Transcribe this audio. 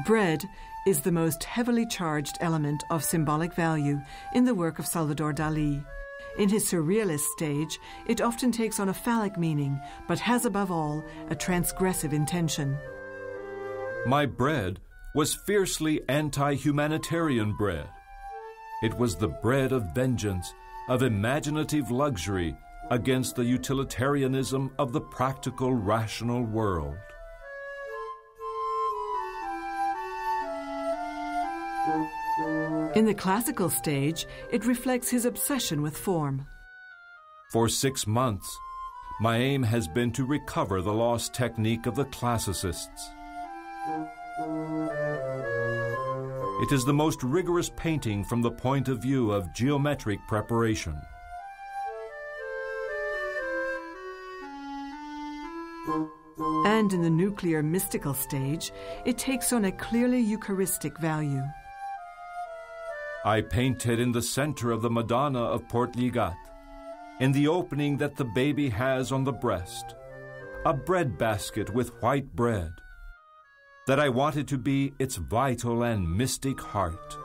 Bread is the most heavily charged element of symbolic value in the work of Salvador Dalí. In his surrealist stage, it often takes on a phallic meaning, but has above all a transgressive intention. My bread was fiercely anti-humanitarian bread. It was the bread of vengeance, of imaginative luxury against the utilitarianism of the practical, rational world. In the classical stage, it reflects his obsession with form. For 6 months, my aim has been to recover the lost technique of the classicists. It is the most rigorous painting from the point of view of geometric preparation. And in the nuclear mystical stage, it takes on a clearly Eucharistic value. I painted in the center of the Madonna of Portligat, in the opening that the baby has on the breast, a bread basket with white bread, that I wanted to be its vital and mystic heart.